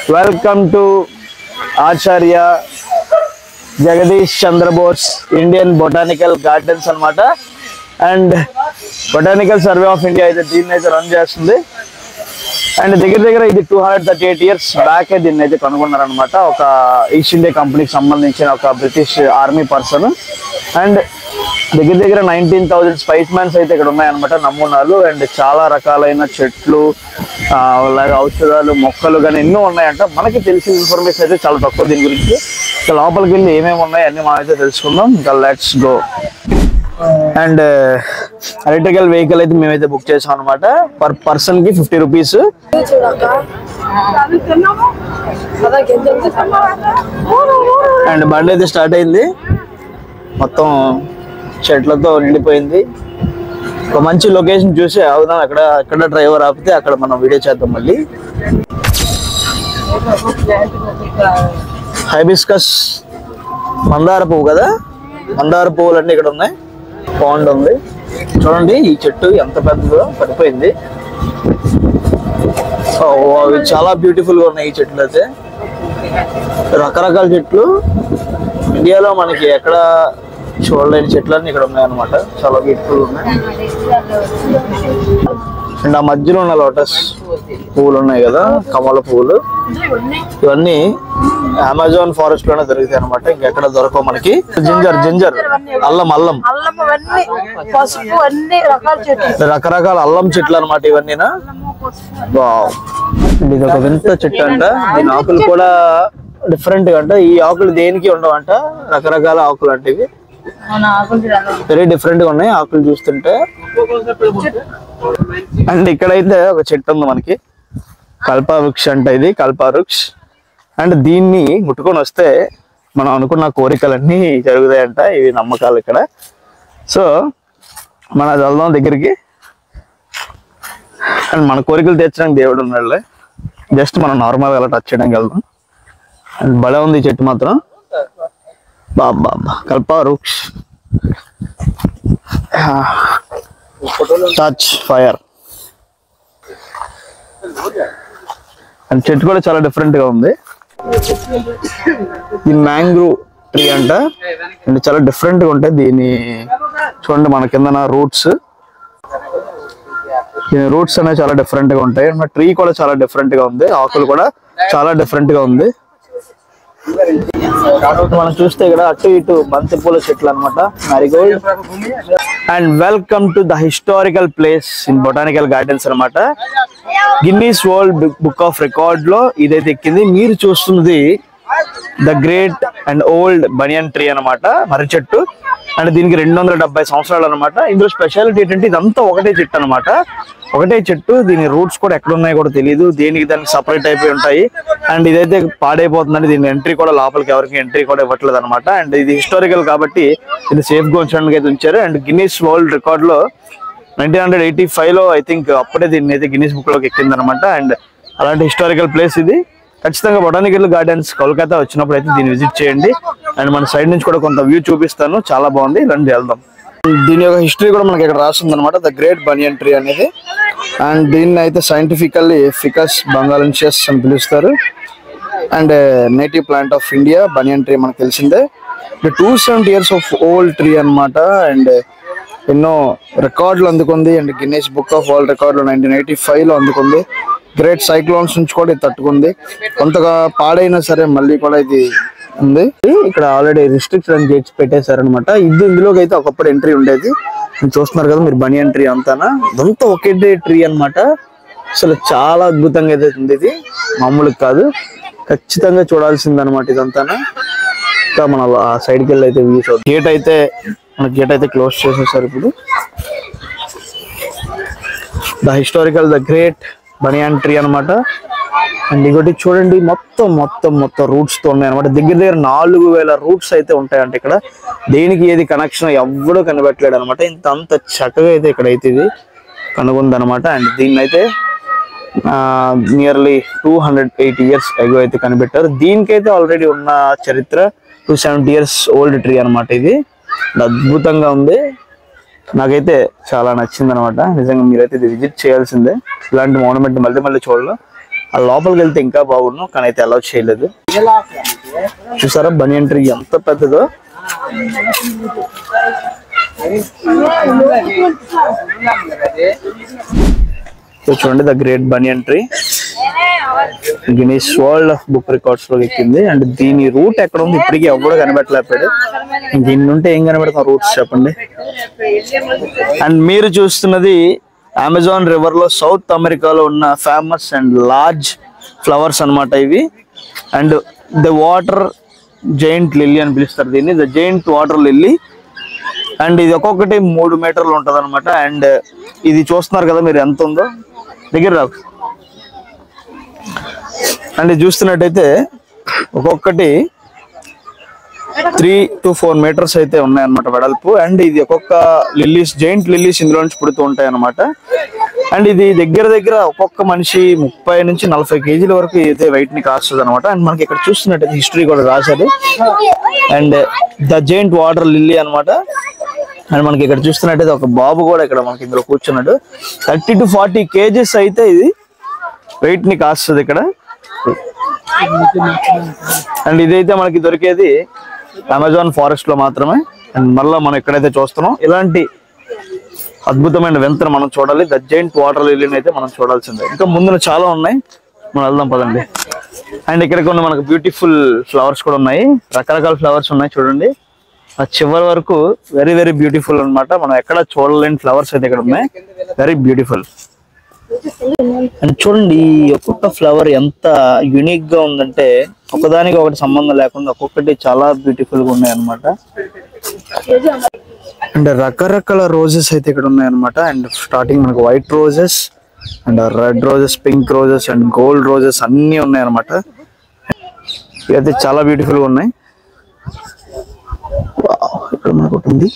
Welcome to Acharya Jagadish Chandra Bose Indian Botanical Gardens anamata and Botanical Survey of India is దీన్ని అయితే run చేస్తుంది. And దగ్గర ఇది 238 years back దీన్ని అయితే కనుగొన్నారు అనమాట. ఒక ఈస్ట్ ఇండియా కంపెనీకి సంబంధించిన ఒక బ్రిటిష్ ఆర్మీ పర్సన్. అండ్ దగ్గర 19,000 స్పైస్మెన్స్ అయితే ఇక్కడ ఉన్నాయన్నమాట, నమూనాలు. అండ్ చాలా రకాలైన చెట్లు, అలాగే ఔషధాలు, మొక్కలు కానీ ఎన్నో ఉన్నాయంట. మనకి తెలిసిన ఇన్ఫర్మేషన్ అయితే చాలా తక్కువ దీని గురించి. ఇంకా లోపలికి వెళ్ళి ఏమేమి ఉన్నాయి అన్ని మనం అయితే తెలుసుకుందాం. ఇంకా let's go. And electrical vehicle అయితే మేమైతే బుక్ చేసాం అనమాట. పర్ పర్సన్ కి 50 రూపీస్. అండ్ బండి అయితే స్టార్ట్ అయింది, మొత్తం చెట్లతో నిండిపోయింది. ఒక మంచి లొకేషన్ చూసి అవుదాం, ఎక్కడ డ్రైవర్ ఆపితే అక్కడ మనం వీడియో చేద్దాం. మళ్ళీ హైబిస్కస్ మందార పువ్వు కదా, మందార పువ్వులు అన్నీ ఇక్కడ ఉన్నాయి. పాండ్ ఉంది చూడండి, ఈ చెట్టు ఎంత పెద్దదో పడిపోయింది. అవి చాలా బ్యూటిఫుల్ గా ఉన్నాయి ఈ చెట్లు అయితే. రకరకాల చెట్లు, ఇండియాలో మనకి ఎక్కడ చూడలేని చెట్లన్నీ ఇక్కడ ఉన్నాయన్నమాట. చాలా బ్యూటిఫుల్ ఉన్నాయి. అండ్ ఆ మధ్యలో ఉన్న లోటస్ పువ్వులు ఉన్నాయి కదా, కమల పువ్వులు, ఇవన్నీ అమెజాన్ ఫారెస్ట్ లోనే దొరుకుతాయి అనమాట. ఇంకెక్కడ దొరకవు మనకి. జింజర్, అల్లం రకరకాల అల్లం చెట్లు అనమాట ఇవన్నీనా. ఇది ఒక వింత చెట్టు అంట. దీని ఆకులు కూడా డిఫరెంట్ గా అంట. ఈ ఆకులు దేనికి ఉండవంట, రకరకాల ఆకులు అంటే ఇవి వెరీ డిఫరెంట్ గా ఉన్నాయి ఆకులు చూస్తుంటే. అండ్ ఇక్కడైతే ఒక చెట్టు ఉంది మనకి, కల్పవృక్ష అంట. ఇది కల్పవృక్ష. అండ్ దీన్ని ముట్టుకొని వస్తే మనం అనుకున్న కోరికలన్నీ జరుగుతాయంట. ఇవి నమ్మకాలు ఇక్కడ. సో మన వెళ్దాం దగ్గరికి. అండ్ మన కోరికలు తీర్చడానికి దేవుడు ఉన్నాడులే, జస్ట్ మనం నార్మల్గా అలా టచ్ చేయడానికి వెళ్దాం. అండ్ భలే ఉంది ఈ చెట్టు మాత్రం. బాబా కల్పవృక్ష టచ్ ఫైర్. అండ్ చెట్టు కూడా చాలా డిఫరెంట్ గా ఉంది. ఇది మ్యాంగ్రూ ట్రీ అంట. అండ్ చాలా డిఫరెంట్ గా ఉంటాయి. దీని చూడండి మన కింద రూట్స్, దీని రూట్స్ అనేవి చాలా డిఫరెంట్ గా ఉంటాయి. ట్రీ కూడా చాలా డిఫరెంట్ గా ఉంది, ఆకులు కూడా చాలా డిఫరెంట్ గా ఉంది. మనం చూస్తే ఇక్కడ అటు ఇటు బంతి పూల చెట్లు అనమాట, marigold. And welcome to the historical place in botanical gardens అనమాట. Guinness world book of record లో ఇదైతే ఎక్కింది. మీరు చూస్తున్నది the great and old banyan tree అనమాట, మర్రి చెట్టు. అండ్ దీనికి 270 సంవత్సరాలు అనమాట. ఇందులో స్పెషాలిటీ ఏంటంటే ఇదంతా ఒకటే చెట్టు అనమాట, ఒకటే చెట్టు. దీని రూట్స్ కూడా ఎక్కడ ఉన్నాయో కూడా తెలియదు, దానికి సపరేట్ అయిపోయి ఉంటాయి. అండ్ ఇదైతే పాడైపోతుందండి, దీని ఎంట్రీ కూడా లోపలికి ఎవరికి ఎంట్రీ కూడా ఇవ్వట్లేదు అనమాట. అండ్ ఇది హిస్టారికల్ కాబట్టి ఇది సేఫ్ గా ఉంచడానికి అయితే ఉంచారు. అండ్ గిన్నీస్ వరల్డ్ రికార్డ్ లో 1985 లో ఐ థింక్ అప్పుడే దీన్ని అయితే గిన్నీస్ బుక్ లోకి ఎక్కింది అనమాట. అండ్ అలాంటి హిస్టారికల్ ప్లేస్ ఇది. ఖచ్చితంగా బొటానికల్ గార్డెన్స్ కోల్కతా వచ్చినప్పుడు అయితే దీన్ని విజిట్ చేయండి. అండ్ మన సైడ్ నుంచి కూడా కొంత వ్యూ చూపిస్తాను, చాలా బాగుంది, రండి వెళ్దాం. దీని యొక్క హిస్టరీ కూడా మనకి ఇక్కడ రాస్తుంది అనమాట, ద గ్రేట్ బనియన్ ట్రీ అనేది. అండ్ దీన్ని అయితే సైంటిఫికల్లీ ఫికస్ బెంగాలెన్సియస్ అని పిలుస్తారు. And native plant of India banian tree మనకు తెలిసిందే. 270 years ఆఫ్ ఓల్డ్ ట్రీ అనమాట. అండ్ ఎన్నో రికార్డులు అందుకుంది. And Guinness book of world రికార్డులో 1985 లో అందుకుంది. గ్రేట్ సైక్లోన్స్ నుంచి కూడా ఇది తట్టుకుంది. కొంతగా పాడైనా సరే మళ్ళీ కూడా ఇది ఉంది. ఇక్కడ ఆల్రెడీ రిస్ట్రిక్షన్ అని చేసి పెట్టేశారనమాట. ఇందులోకి అయితే ఒకప్పుడు ఎంట్రీ ఉండేది. చూస్తున్నారు కదా మీరు, బనియన్ ట్రీ అంతానా, ఇదంతా ఒకే ట్రీ అనమాట. అసలు చాలా అద్భుతంగా అయితే ఉంది, ఇది మామూలుగా కాదు, ఖచ్చితంగా చూడాల్సింది అనమాట ఇదంతానా. ఇంకా మన ఆ సైడ్కి వెళ్ళి అయితే వ్యూ చూద్దాం. గేట్ అయితే క్లోజ్ చేసేసారు ఇప్పుడు. The historical the great banian tree అనమాట. అండ్ ఇంకోటి చూడండి, మొత్తం రూట్స్ తో ఉన్నాయి అనమాట. దగ్గర 4,000 రూట్స్ అయితే ఉంటాయంట ఇక్కడ. దేనికి ఏది కనెక్షన్ ఎవ్వడూ కనిపెట్టలేడు అనమాట. అంత చక్కగా అయితే ఇక్కడైతే ఇది కనుగొంది అనమాట. అండ్ దీన్ని అయితే నియర్లీ 280 years అగో అయితే కనిపెట్టారు. దీనికైతే ఆల్రెడీ ఉన్న చరిత్ర 270 years ఓల్డ్ ట్రీ అనమాట. ఇది అద్భుతంగా ఉంది, నాకైతే చాలా నచ్చింది అనమాట. నిజంగా మీరైతే ఇది విజిట్ చేయాల్సిందే. ఇలాంటి మోనుమెంట్ మళ్ళీ చూడాలి. ఆ లోపలికి వెళ్తే ఇంకా బాగున్నాం, కానీ అయితే అలౌ చేయలేదు. చూసారా బనియన్ ట్రీ ఎంత పెద్దదో. చూడండి the great banian tree Guinness world book records లో ఎక్కింది. అండ్ దీని రూట్ ఎక్కడ ఉంది ఇప్పటికీ ఎవరు కనిపెట్టలేకపోయాడు. దీని నుండి ఏం కనిపెడతాం రూట్స్ చెప్పండి. అండ్ మీరు చూస్తున్నది అమెజాన్ రివర్ లో సౌత్ అమెరికాలో ఉన్న ఫేమస్ అండ్ లార్జ్ ఫ్లవర్స్ అన్నమాట ఇవి. And the water giant lily అని పిలుస్తారు దీన్ని, the giant water lily. And ఇది ఒక్కొక్కటి 3 మీటర్లు ఉంటది అనమాట. అండ్ ఇది చూస్తున్నారు కదా మీరు ఎంత ఉందో, దగ్గర రాకు. అండ్ ఇది చూస్తున్నట్టయితే ఒక్కొక్కటి 3 to 4 మీటర్స్ అయితే ఉన్నాయన్నమాట వెడల్పు. అండ్ ఇది ఒక్కొక్క లిల్లీస్, జైంట్ లిల్లీస్ ఇందులో నుంచి పుడుతూ ఉంటాయి అనమాట. అండ్ ఇది దగ్గర దగ్గర ఒక్కొక్క మనిషి 30 నుంచి 40 కేజీల వరకు అయితే వెయిట్ ని కాస్తుంది అనమాట. అండ్ మనకి ఇక్కడ చూస్తున్నట్టయితే హిస్టరీ కూడా రాశారు. And the giant water lily అనమాట. అండ్ మనకి ఇక్కడ చూస్తున్నట్టయితే ఒక బాబు కూడా ఇక్కడ మనకి ఇందులో కూర్చున్నాడు. 30 to 40 కేజీస్ అయితే ఇది వెయిట్ ని కాస్తుంది ఇక్కడ. అండ్ ఇదైతే మనకి దొరికేది అమెజాన్ ఫారెస్ట్ లో మాత్రమే. అండ్ మళ్ళీ మనం ఎక్కడైతే చూస్తున్నాం ఇలాంటి అద్భుతమైన వింతను మనం చూడాలి. ద జైంట్ వాటర్ లిల్లీని అయితే మనం చూడాల్సిందే. ఇంకా ముందున చాలా ఉన్నాయి, మనం వెళ్దాం పదండి. అండ్ ఇక్కడ కొన్ని మనకు బ్యూటిఫుల్ ఫ్లవర్స్ కూడా ఉన్నాయి, రకరకాల ఫ్లవర్స్ ఉన్నాయి చూడండి. ఆ చివరి వరకు వెరీ వెరీ బ్యూటిఫుల్ అనమాట. మనం ఎక్కడ చూడలేని ఫ్లవర్స్ అయితే ఇక్కడ ఉన్నాయి, వెరీ బ్యూటిఫుల్. అండ్ చూడండి ఒక్కొక్క ఫ్లవర్ ఎంత యూనిక్ గా ఉందంటే ఒకదానికి ఒకటి సంబంధం లేకుండా ఒక్కొక్కటి చాలా బ్యూటిఫుల్ గా ఉన్నాయి అనమాట. అండ్ రకరకాల రోజెస్ అయితే ఇక్కడ ఉన్నాయి అనమాట. అండ్ స్టార్టింగ్ మనకు white roses and red roses, pink roses and gold roses అన్ని ఉన్నాయి అనమాట. ఇవైతే చాలా బ్యూటిఫుల్ గా ఉన్నాయి. ఇక్కడ మనకు ఉంది